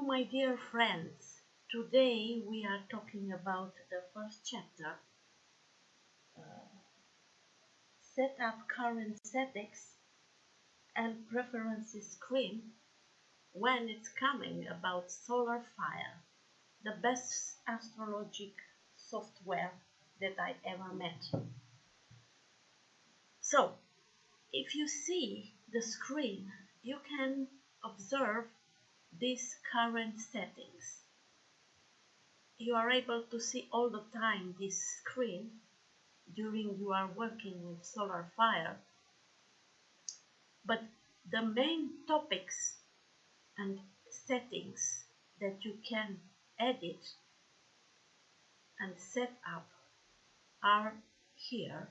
my dear friends. Today we are talking about the first chapter, set up current settings and preferences screen when it's coming about solar fire, the best astrologic software that I ever met. So, if you see the screen, you can observe these current settings. You are able to see all the time this screen during you are working with solar fire, but the main topics and settings that you can edit and set up are here,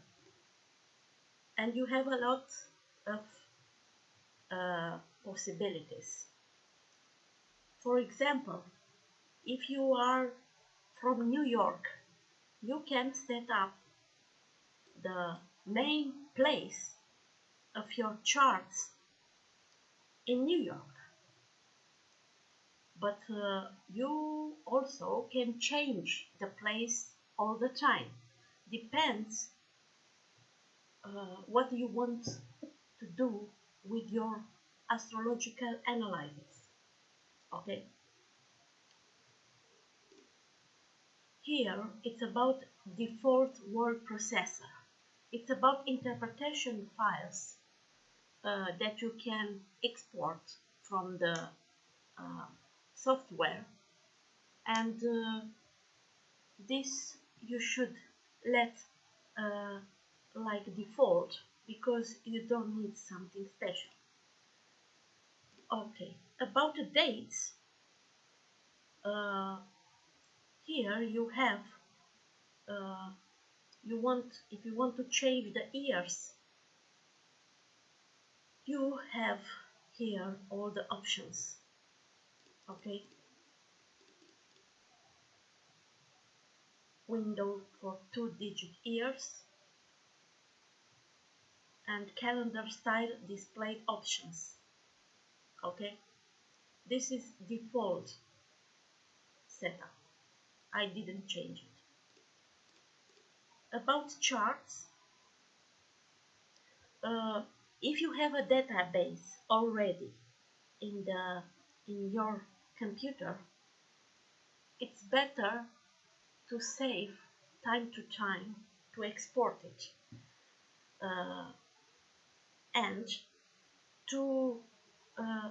and you have a lot of possibilities. For example, if you are from New York, you can set up the main place of your charts in New York, but you also can change the place all the time. Depends what you want to do with your astrological analysis. Okay, here it's about default word processor. It's about interpretation files that you can export from the software, and this you should let like default, because you don't need something special. Okay, about the dates, here you have if you want to change the years, you have here all the options. Okay, window for 2-digit years and calendar style displayed options. Okay, this is default setup. I didn't change it. About charts, if you have a database already in your computer, it's better to save time to time to export it, and to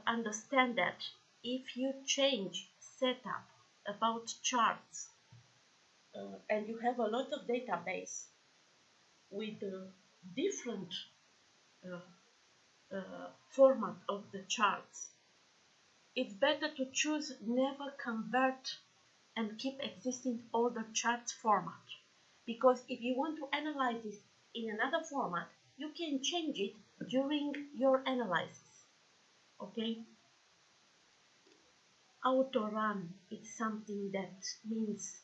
understand that if you change setup about charts and you have a lot of database with different format of the charts, it's better to choose never convert and keep existing older charts format, because if you want to analyze this in another format, you can change it during your analysis. Okay, auto run is something that means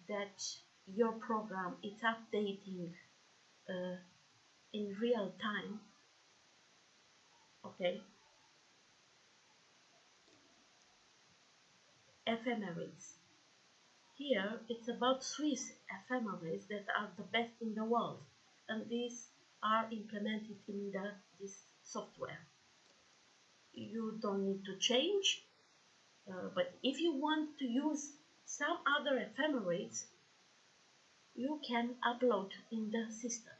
that your program is updating in real time. Okay, ephemeris. Here it's about 3 ephemeris that are the best in the world, and these are implemented in this software. You don't need to change, but if you want to use some other ephemeris, you can upload in the system.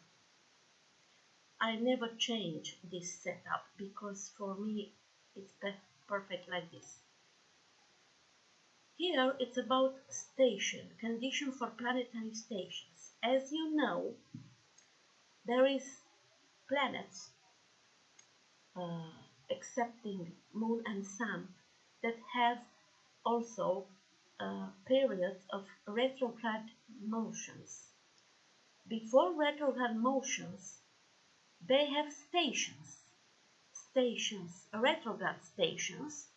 I never change this setup because for me it's perfect like this. Here it's about station, condition for planetary stations. As you know, there is planets, excepting Moon and Sun, that have also periods of retrograde motions. Before retrograde motions, they have stations, retrograde stations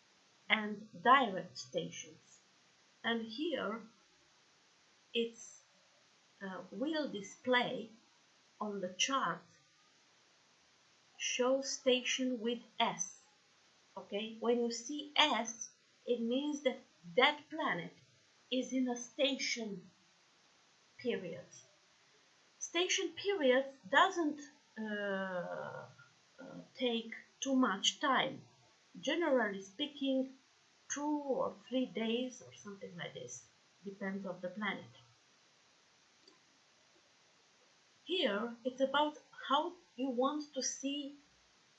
and direct stations. And here it's will display on the chart, show station with S. Okay, when you see S, it means that that planet is in a station period. Station period doesn't take too much time. Generally speaking, 2 or 3 days or something like this, depends on the planet. Here it's about how you want to see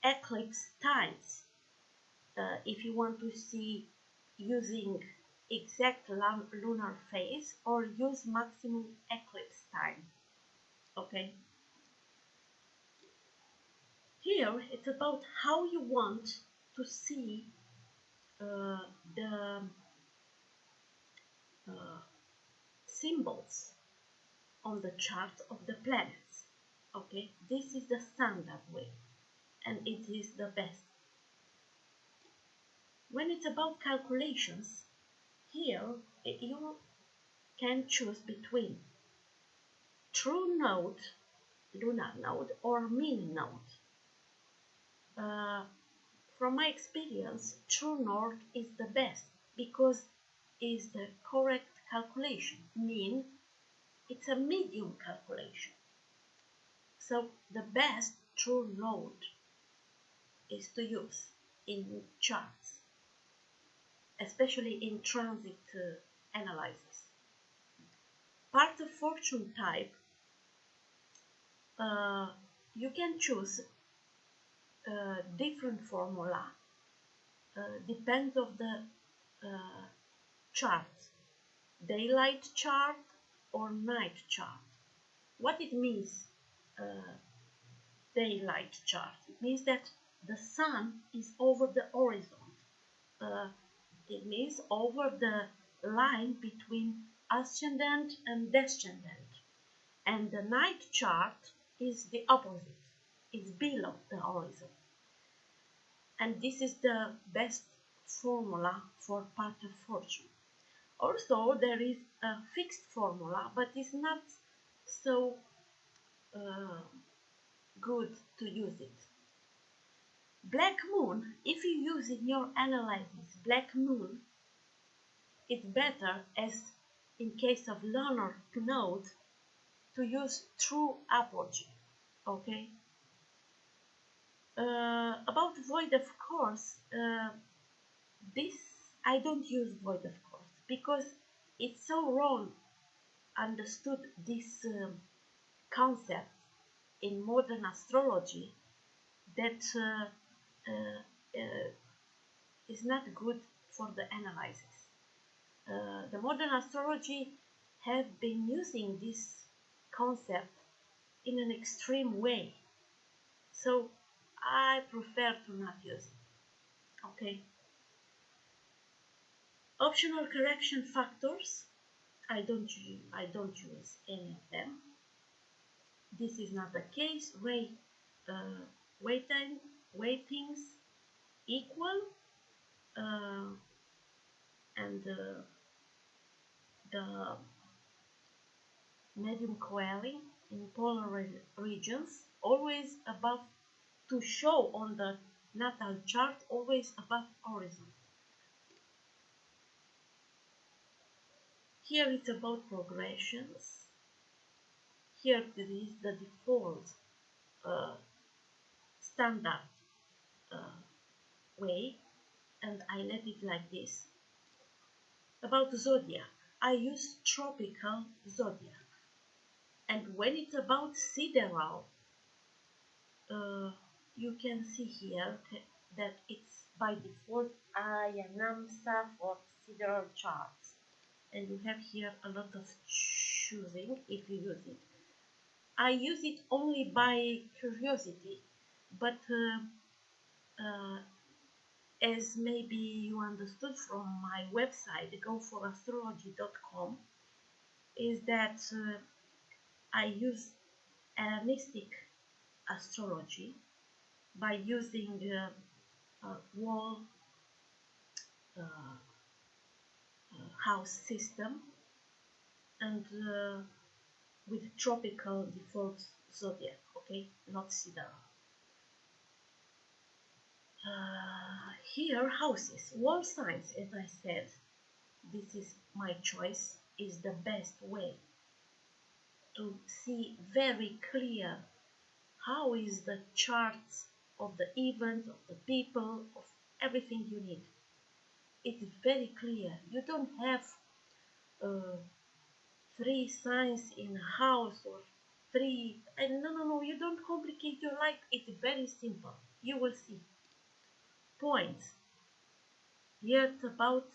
eclipse times. If you want to see using exact lunar phase or use maximum eclipse time. Okay. Here it's about how you want to see the symbols on the chart of the planets. Okay, this is the standard way, and it is the best. When it's about calculations, here you can choose between true node, lunar node, or mean node. From my experience, true node is the best because it's the correct calculation. Mean, it's a medium calculation. So the best true node is to use in charts, especially in transit analysis. Part of fortune type, you can choose different formula, depends of the chart, daylight chart or night chart. What it means, daylight chart? It means that the sun is over the horizon. It means over the line between ascendant and descendant. And the night chart is the opposite. It's below the horizon. And this is the best formula for part of fortune. Also, there is a fixed formula, but it's not so good to use it. Black moon, if you use in your analysis black moon, it's better, as in case of lunar node, to use true apogee. Okay. About void of course, this I don't use void of course because it's so wrong understood this concept in modern astrology that is not good for the analysis. The modern astrology have been using this concept in an extreme way, so I prefer to not use it. Okay. Optional correction factors, I don't use any of them. This is not the case. Weightings equal, and the medium coeli in polar regions always above, to show on the natal chart, always above horizon. Here it's about progressions. Here this is the default standard way, and I let it like this. About zodiac, I use tropical zodiac, and when it's about sidereal, you can see here that it's by default Ayanamsa for sidereal charts, and you have here a lot of choosing if you use it. I use it only by curiosity, but as maybe you understood from my website, goforastrology.com, is that I use Hellenistic astrology by using wall house system and with tropical default zodiac, okay, not sidereal. Here, houses, wall signs, as I said, this is my choice, is the best way to see very clear how is the charts of the event, of the people, of everything you need. It is very clear. You don't have uh, three signs in a house or three, and no, you don't complicate your life. It's very simple. You will see points. Here it's about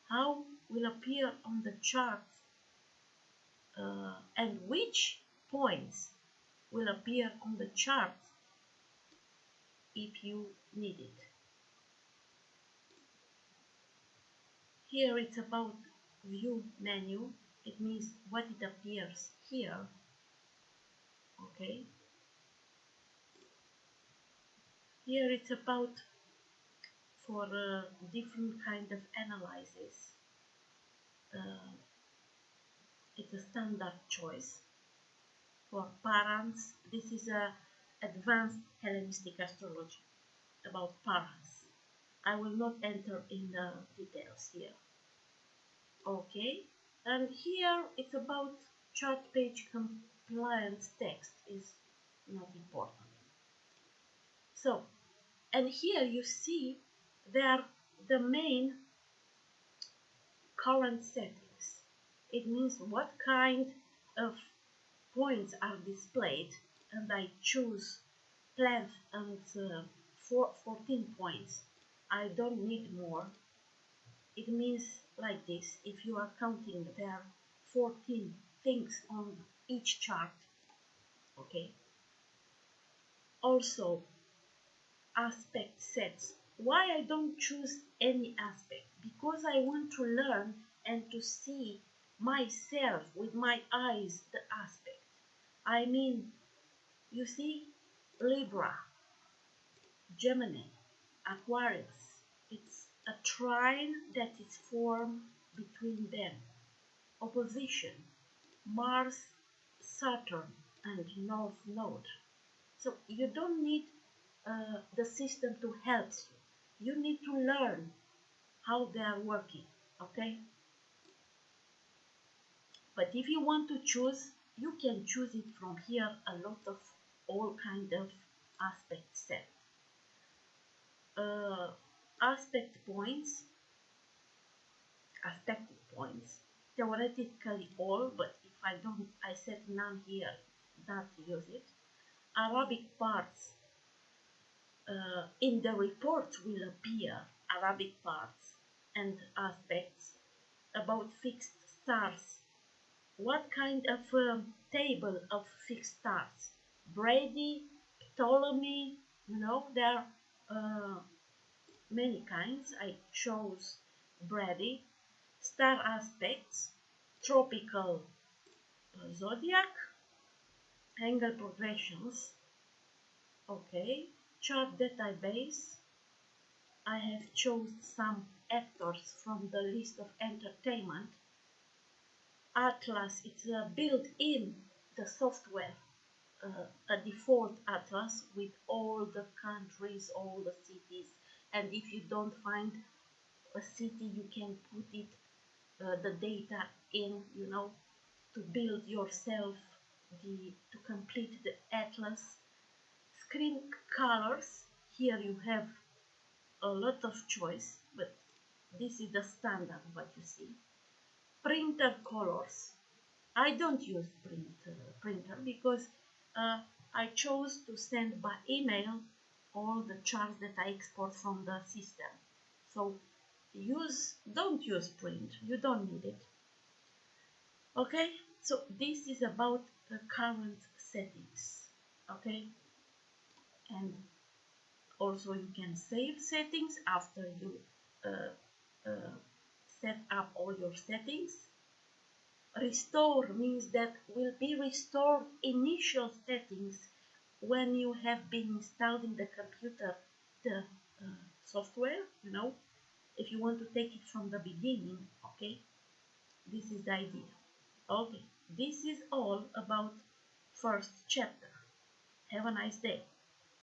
how will appear on the chart and which points will appear on the chart if you need it. Here it's about view menu. It means what it appears here. Okay. Here it's about for different kind of analysis. It's a standard choice. For parents, this is a advanced Hellenistic astrology about parents. I will not enter in the details here. Okay, and here it's about chart page compliance text is not important. So, and here you see there the main current settings. It means what kind of points are displayed, and I choose length and 14 points. I don't need more. It means like this: if you are counting, there are 14 things on each chart. Okay. Also, aspect sets. Why I don't choose any aspect? Because I want to learn and to see myself with my eyes the aspect. I mean, you see, Libra, Gemini, Aquarius. It's a trine that is formed between them. Opposition, Mars, Saturn, and North Node. So you don't need the system to help you. You need to learn how they are working, okay? But if you want to choose, you can choose it from here, a lot of all kind of aspect set. Aspect points, aspected points, theoretically all, but if I set none here, not use it. Arabic parts, in the report will appear Arabic parts and aspects about fixed stars. What kind of table of fixed stars? Brady, Ptolemy, there are many kinds. I chose Brady. Star aspects, tropical zodiac, angle progressions. Okay, chart database. I have chosen some actors from the list of entertainment. Atlas, it's built in the software, a default atlas with all the countries, all the cities, and if you don't find a city, you can put it, the data in, to build yourself, to complete the atlas. Screen colors, here you have a lot of choice, but this is the standard what you see. Printer colors. I don't use printer because I chose to send by email all the charts that I export from the system. So don't use print. You don't need it. Okay, so this is about the current settings. Okay, and also you can save settings after you set up all your settings. Restore means that will be restored initial settings when you have been installed in the computer the software, if you want to take it from the beginning. Okay, this is the idea. Okay, this is all about first chapter. Have a nice day.